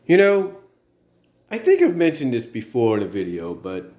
You know, I think I've mentioned this before in a video, but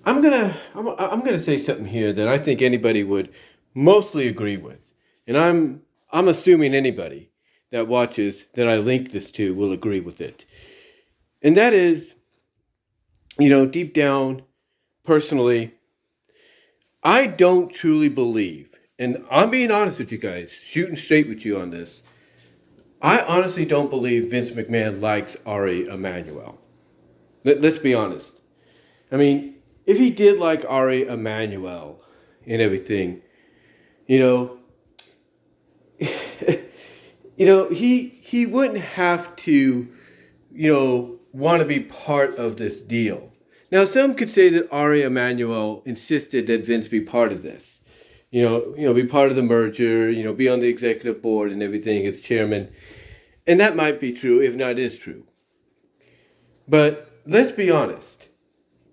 I'm gonna say something here that I think anybody would mostly agree with, and I'm assuming anybody that watches that I link this to will agree with it, and that is, deep down, personally, I don't truly believe, and I'm being honest with you guys, shooting straight with you on this. I honestly don't believe Vince McMahon likes Ari Emanuel. Let's be honest. I mean, if he did like Ari Emanuel and everything, you know, he wouldn't have to, want to be part of this deal. Now, some could say that Ari Emanuel insisted that Vince be part of this. Be part of the merger. Be on the executive board and everything as chairman, and that might be true, if not is true. But let's be honest.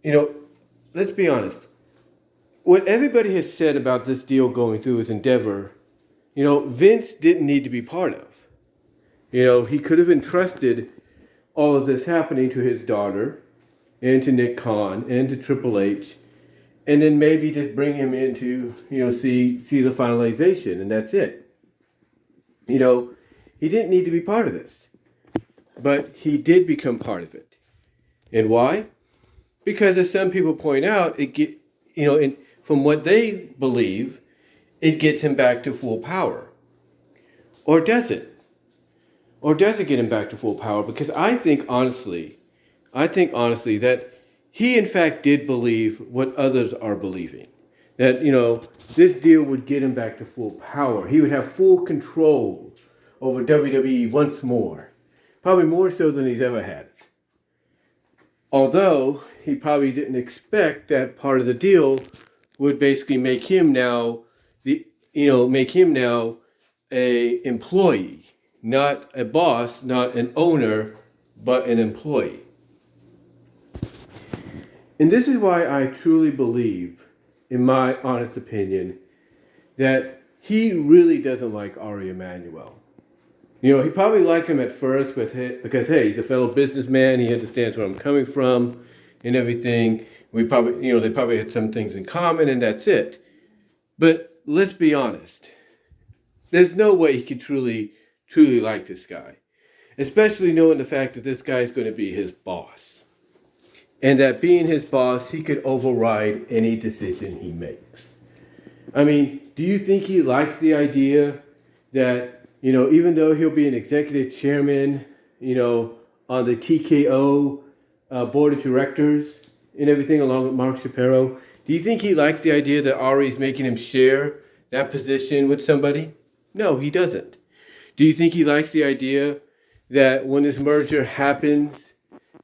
Let's be honest. What everybody has said about this deal going through his endeavor, Vince didn't need to be part of. He could have entrusted all of this happening to his daughter and to Nick Khan and to Triple H, and then maybe just bring him in to, see the finalization, and that's it. He didn't need to be part of this, but he did become part of it. And why? Because as some people point out, from what they believe, it gets him back to full power. Or does it? Or does it get him back to full power? Because I think honestly that he in fact did believe what others are believing. That, this deal would get him back to full power. He would have full control over WWE once more. Probably more so than he's ever had. Although he probably didn't expect that part of the deal would basically make him now a employee, not a boss, not an owner, but an employee. And this is why I truly believe, in my honest opinion, that he really doesn't like Ari Emanuel. He probably liked him at first because, hey, he's a fellow businessman. He understands where I'm coming from and everything. They probably had some things in common, and that's it. But let's be honest. There's no way he could truly like this guy, especially knowing the fact that this guy is going to be his boss. And that being his boss, he could override any decision he makes. I mean, do you think he likes the idea that, even though he'll be an executive chairman, on the TKO board of directors and everything along with Mark Shapiro, do you think he likes the idea that Ari's making him share that position with somebody? No, he doesn't. Do you think he likes the idea that when this merger happens,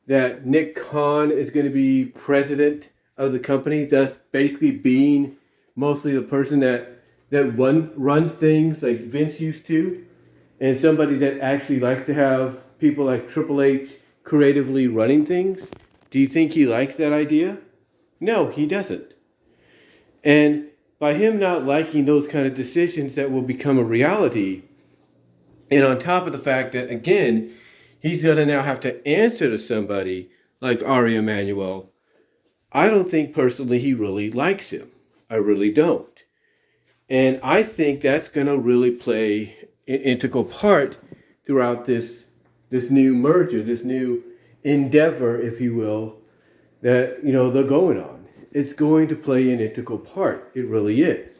that Nick Khan is going to be president of the company, thus basically being mostly the person that runs things like Vince used to, and somebody that actually likes to have people like Triple H creatively running things? Do you think he likes that idea? No, he doesn't. And by him not liking those kind of decisions that will become a reality, and on top of the fact that, again, he's going to now have to answer to somebody like Ari Emanuel, I don't think personally he really likes him. I really don't. And I think that's going to really play an integral part throughout this new merger, this new endeavor, if you will, that, they're going on. It's going to play an integral part. It really is.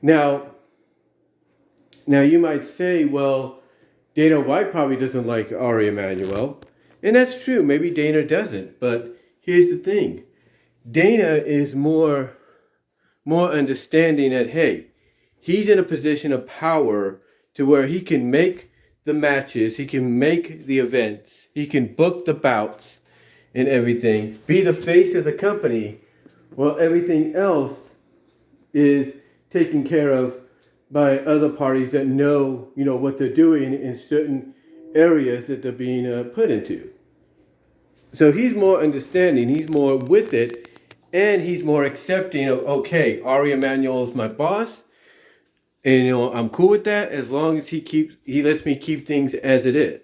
Now you might say, well, Dana White probably doesn't like Ari Emanuel. And that's true. Maybe Dana doesn't. But here's the thing. Dana is more understanding that, hey, he's in a position of power to where he can make the matches, he can make the events, he can book the bouts and everything, be the face of the company, while everything else is taken care of by other parties that know, what they're doing in certain areas that they're being put into. So he's more understanding, he's more with it, and he's more accepting of, okay, Ari Emanuel is my boss, and I'm cool with that as long as he lets me keep things as it is.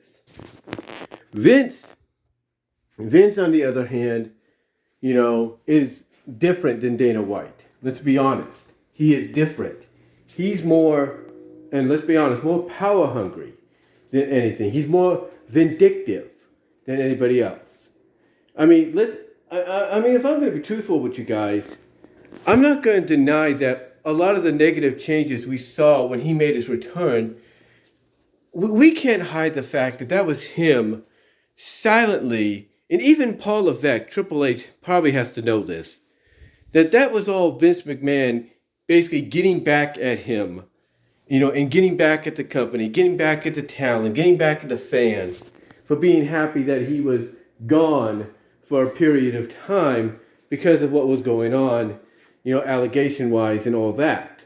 Vince, Vince, on the other hand, is different than Dana White. Let's be honest. He is different. He's more, and let's be honest, more power hungry than anything. He's more vindictive than anybody else. I mean, if I'm going to be truthful with you guys, I'm not going to deny that a lot of the negative changes we saw when he made his return, we can't hide the fact that was him silently, and even Paul Levesque, Triple H, probably has to know this, that was all Vince McMahon basically getting back at him, and getting back at the company, getting back at the talent, getting back at the fans for being happy that he was gone for a period of time because of what was going on, allegation-wise and all that.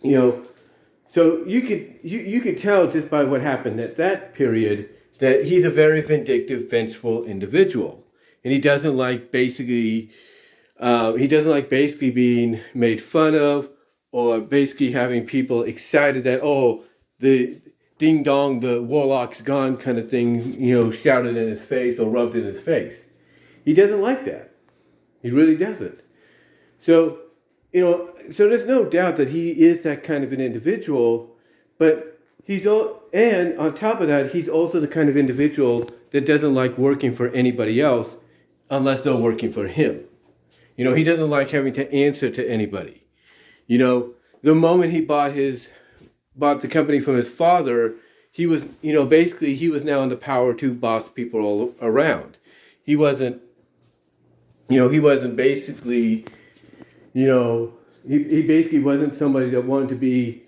So you could tell just by what happened at that period that he's a very vindictive, vengeful individual, and he doesn't like basically being made fun of, or basically having people excited that, the ding dong, the warlock's gone kind of thing, shouted in his face or rubbed in his face. He doesn't like that. He really doesn't. So, so there's no doubt that he is that kind of an individual, but and on top of that, he's also the kind of individual that doesn't like working for anybody else unless they're working for him. He doesn't like having to answer to anybody. The moment he bought the company from his father, he was, basically he was now in the power to boss people all around. He wasn't basically, he basically wasn't somebody that wanted to be,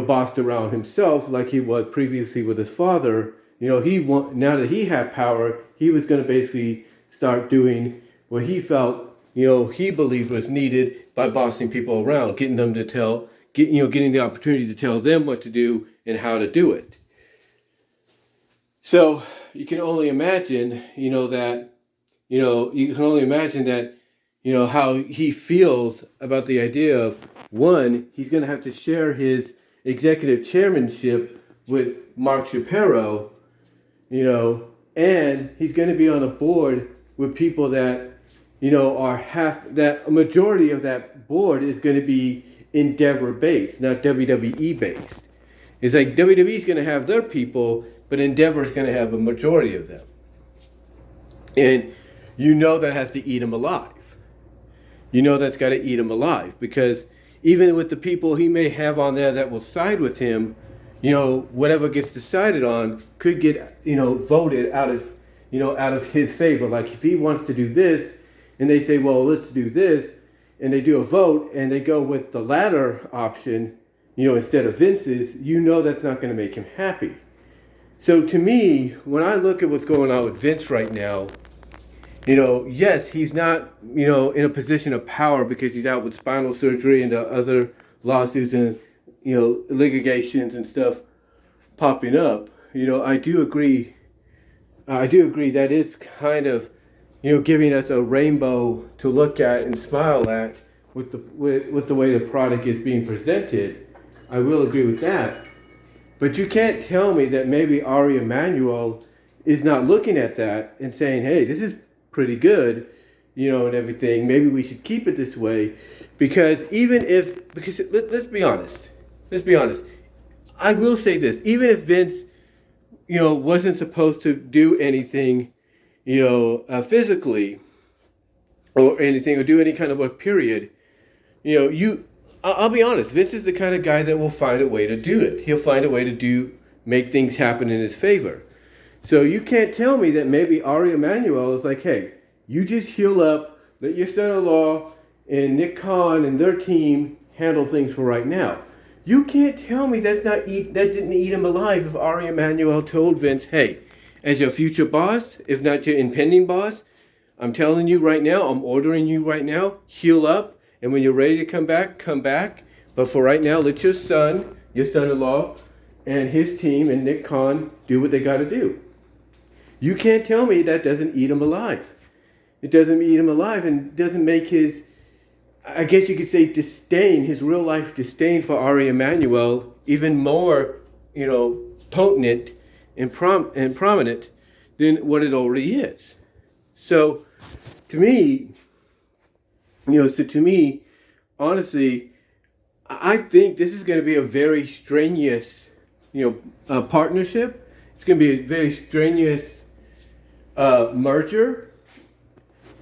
bossed around himself like he was previously with his father. Now that he had power, he was going to basically start doing what he felt, he believed was needed by bossing people around, getting them to getting the opportunity to tell them what to do and how to do it. So you can only imagine, how he feels about the idea of, one, he's going to have to share his executive chairmanship with Mark Shapiro, and he's going to be on a board with people that, that a majority of that board is going to be Endeavor based, not WWE based. It's like WWE's going to have their people, but Endeavor's going to have a majority of them. And that has to eat him alive. That's got to eat him alive, because even with the people he may have on there that will side with him, whatever gets decided on could get, voted out of his favor. Like if he wants to do this and they say, well, let's do this, and they do a vote and they go with the latter option, instead of Vince's, that's not going to make him happy. So to me, when I look at what's going on with Vince right now, yes, he's not, in a position of power because he's out with spinal surgery and other lawsuits and, litigations and stuff popping up. I do agree that is kind of, giving us a rainbow to look at and smile at with the way the product is being presented. I will agree with that. But you can't tell me that maybe Ari Emanuel is not looking at that and saying, hey, this is pretty good, and everything. Maybe we should keep it this way. Because let's be honest. I will say this. Even if Vince, wasn't supposed to do anything, physically or anything, or do any kind of work, period, I'll be honest, Vince is the kind of guy that will find a way to do it. He'll find a way to make things happen in his favor. So you can't tell me that maybe Ari Emanuel is like, hey, you just heal up, let your son-in-law and Nick Khan and their team handle things for right now. You can't tell me that didn't eat him alive if Ari Emanuel told Vince, hey, as your future boss, if not your impending boss, I'm telling you right now, I'm ordering you right now, heal up, and when you're ready to come back, come back. But for right now, let your son-in-law, and his team and Nick Khan do what they got to do. You can't tell me that doesn't eat him alive. It doesn't eat him alive and doesn't make his, I guess you could say, disdain, his real life disdain for Ari Emanuel even more, potent and prominent than what it already is. So, to me, honestly, I think this is going to be a very strenuous, partnership. It's going to be a very strenuous merger,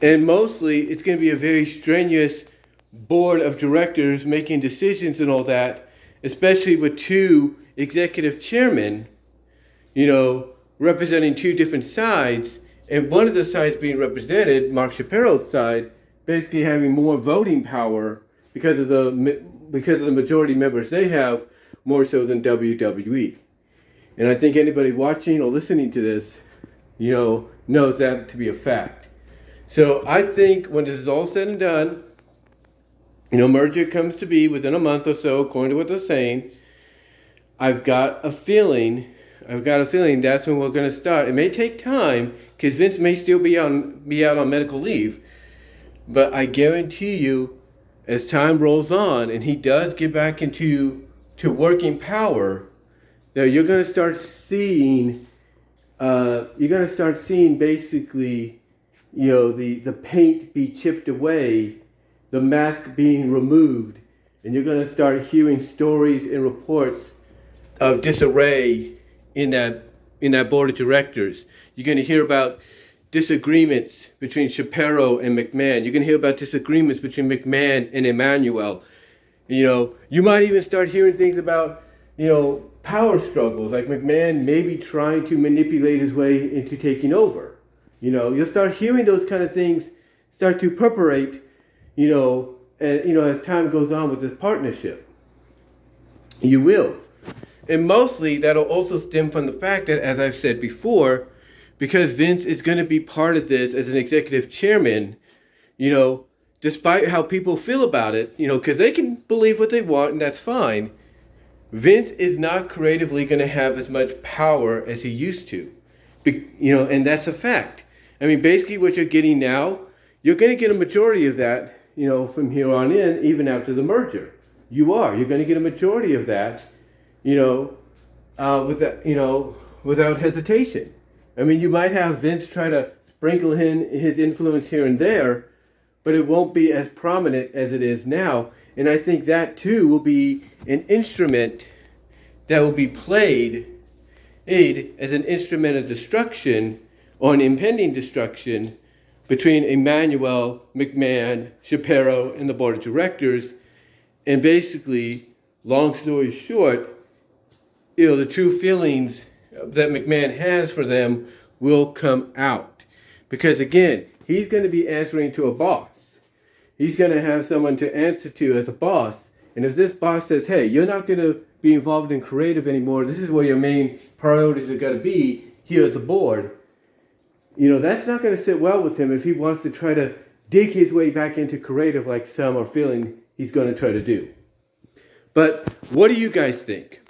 and mostly it's going to be a very strenuous board of directors making decisions and all that, especially with two executive chairmen, representing two different sides, and one of the sides being represented, Mark Shapiro's side, basically having more voting power because of the majority members they have, more so than WWE. And I think anybody watching or listening to this, knows that to be a fact. So I think when this is all said and done, merger comes to be within a month or so, according to what they're saying. I've got a feeling that's when we're going to start. It may take time because Vince may still be out on medical leave, but I guarantee you, as time rolls on and he does get back into working power, that you're going to start seeing basically, the paint be chipped away, the mask being removed, and you're going to start hearing stories and reports of disarray in that board of directors. You're going to hear about disagreements between Shapiro and McMahon. You're going to hear about disagreements between McMahon and Emanuel. You might even start hearing things about, power struggles, like McMahon maybe trying to manipulate his way into taking over. You'll start hearing those kind of things start to perpetrate, as time goes on with this partnership. You will. And mostly that'll also stem from the fact that, as I've said before, because Vince is going to be part of this as an executive chairman, despite how people feel about it, because they can believe what they want and that's fine, Vince is not creatively going to have as much power as he used to. And that's a fact. I mean, basically what you're getting now, you're going to get a majority of that, from here on in, even after the merger. You're going to get a majority of that, without hesitation. I mean, you might have Vince try to sprinkle in his influence here and there, but it won't be as prominent as it is now. And I think that too will be an instrument that will be played as an instrument of destruction or an impending destruction between Emanuel, McMahon, Shapiro, and the board of directors. And basically, long story short, the true feelings that McMahon has for them will come out. Because again, he's going to be answering to a boss. He's going to have someone to answer to as a boss. And if this boss says, hey, you're not going to be involved in creative anymore, this is where your main priorities are going to be here at the board, that's not going to sit well with him if he wants to try to dig his way back into creative like some are feeling he's going to try to do. But what do you guys think?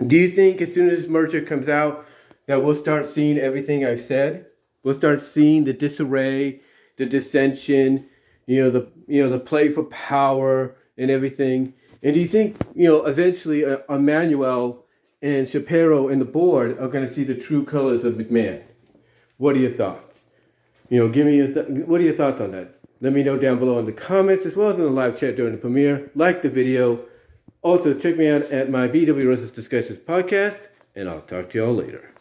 Do you think as soon as this merger comes out that we'll start seeing everything I've said? We'll start seeing the disarray, the dissension, the play for power and everything. And do you think, eventually Emanuel and Shapiro and the board are going to see the true colors of McMahon? What are your thoughts? Give me what are your thoughts on that? Let me know down below in the comments as well as in the live chat during the premiere. Like the video. Also, check me out at my BW Roses Discussions podcast, and I'll talk to y'all later.